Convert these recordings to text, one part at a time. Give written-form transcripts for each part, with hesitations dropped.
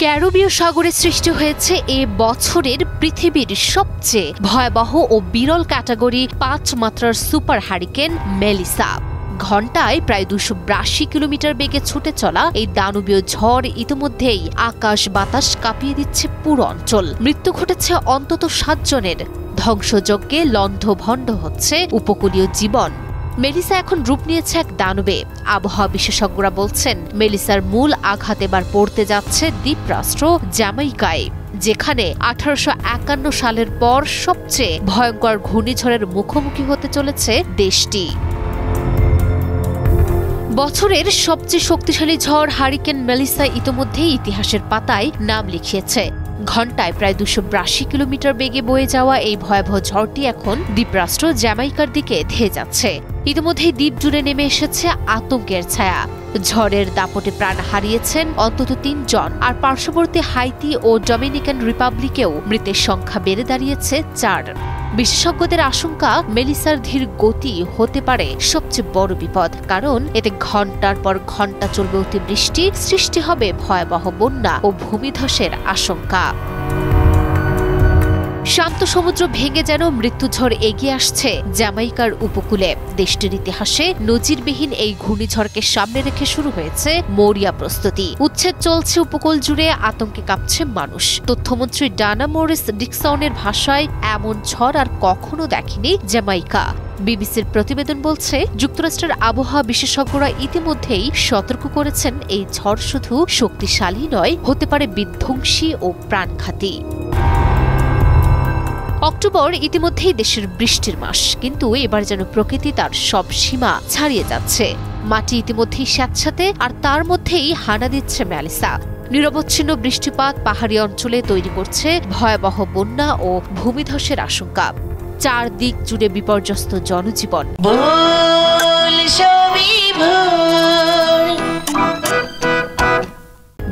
ক্যারিবীয় সাগরে সৃষ্টি হয়েছে এ বছরের পৃথিবীর সবচেয়ে ভয়াবহ ও বিরল ক্যাটাগরি ৫ মাত্রার সুপার হারিকেন মেলিসা। ঘণ্টায় প্রায় ২৮২ কিলোমিটার বেগে ছুটে চলা এই দানবীয় ঝড় ইতিমধ্যেই আকাশ বাতাস কাঁপিয়ে দিচ্ছে পুরো অঞ্চল। মৃত্যু ঘটেছে অন্তত ৭ জনের। ধ্বংসযজ্ঞে লণ্ডভণ্ড হচ্ছে উপকূলীয় জীবন। মেলিসা এখন রূপ নিয়েছে এক দানবে। আবহাওয়া বিশেষজ্ঞরা বলছেন, মেলিসার মূল আঘাত এবার পড়তে যাচ্ছে দ্বীপরাষ্ট্র জ্যামাইকায়, যেখানে ১৮৫১ সালের পর সবচেয়ে ভয়ঙ্কর ঘূর্ণিঝড়ের মুখোমুখি হতে চলেছে দেশটি। বছরের সবচেয়ে শক্তিশালী ঝড় হারিকেন মেলিসা ইতিমধ্যেই ইতিহাসের পাতায় নাম লিখিয়েছে। ঘণ্টায় প্রায় ২৮২ কিলোমিটার বেগে বয়ে যাওয়া এই ভয়াবহ ঝড়টি এখন দ্বীপরাষ্ট্র জ্যামাইকার দিকে ধেয়ে যাচ্ছে। ইতিমধ্যেই দ্বীপ জুড়ে নেমে এসেছে আতঙ্কের ছায়া। ঝড়ের দাপটে প্রাণ হারিয়েছেন অন্তত ৩ জন, আর পার্শ্ববর্তী হাইতি ও ডমিনিকান রিপাবলিকেও মৃতের সংখ্যা বেড়ে দাঁড়িয়েছে ৪। বিশেষজ্ঞদের আশঙ্কা, মেলিসার ধীর গতি হতে পারে সবচেয়ে বড় বিপদ, কারণ এতে ঘণ্টার পর ঘণ্টা চলবে অতিবৃষ্টি, সৃষ্টি হবে ভয়াবহ বন্যা ও ভূমিধসের আশঙ্কা। শান্ত সমুদ্র ভেঙে যেন মৃত্যুঝড় এগিয়ে আসছে জ্যামাইকার উপকূলে। দেশটির ইতিহাসে নজিরবিহীন এই ঘূর্ণিঝড়কে সামনে রেখে শুরু হয়েছে মরিয়া প্রস্তুতি। উচ্ছেদ চলছে উপকূল জুড়ে, আতঙ্কে কাঁপছে মানুষ। তথ্যমন্ত্রী ডানা মরিস ডিকসনের ভাষায়, এমন ঝড় আর কখনো দেখেনি জ্যামাইকা। বিবিসির প্রতিবেদন বলছে, যুক্তরাষ্ট্রের আবহাওয়া বিশেষজ্ঞরা ইতিমধ্যেই সতর্ক করেছেন, এই ঝড় শুধু শক্তিশালী নয়, হতে পারে বিধ্বংসী ও প্রাণঘাতী। অক্টোবর ইতিমধ্যেই দেশের বৃষ্টির মাস, কিন্তু এবার যেন প্রকৃতি তার সব সীমা ছাড়িয়ে যাচ্ছে। মাটি ইতিমধ্যেই স্যাঁতস্যাঁতে, আর তার মধ্যেই হানা দিচ্ছে মেলিসা। নিরবচ্ছিন্ন বৃষ্টিপাত পাহাড়ি অঞ্চলে তৈরি করছে ভয়াবহ বন্যা ও ভূমিধসের আশঙ্কা। চারদিক জুড়ে বিপর্যস্ত জনজীবন।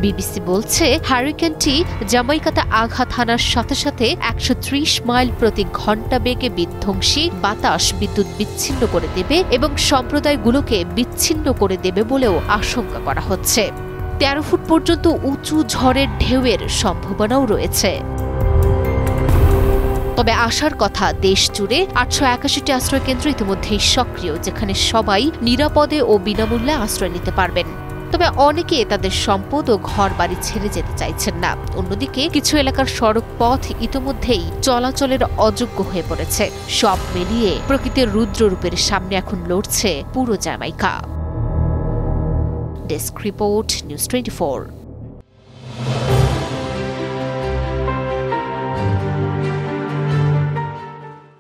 বিবিসি বলছে, হারিকেনটি জ্যামাইকাতে আঘাত হানার সাথে সাথে ১৩০ মাইল প্রতি ঘণ্টা বেগে বিধ্বংসী বাতাস বিদ্যুৎ বিচ্ছিন্ন করে দেবে এবং সম্প্রদায়গুলোকে বিচ্ছিন্ন করে দেবে বলেও আশঙ্কা করা হচ্ছে। ১৩ ফুট পর্যন্ত উঁচু ঝড়ের ঢেউয়ের সম্ভাবনাও রয়েছে। তবে আশার কথা, দেশ জুড়ে ৮৮১টি আশ্রয়কেন্দ্র ইতিমধ্যেই সক্রিয়, যেখানে সবাই নিরাপদে ও বিনামূল্যে আশ্রয় নিতে পারবেন। তবে অনেকে তাদের সম্পদ ও ঘর বাড়ি ছেড়ে যেতে চাইছেন না। অন্যদিকে কিছু এলাকার সড়ক পথ ইতিমধ্যেই চলাচলের অযোগ্য হয়ে পড়েছে। সব মিলিয়ে প্রকৃতির রুদ্ররূপের সামনে এখন লড়ছে পুরো জ্যামাইকা। Desk report, news 24।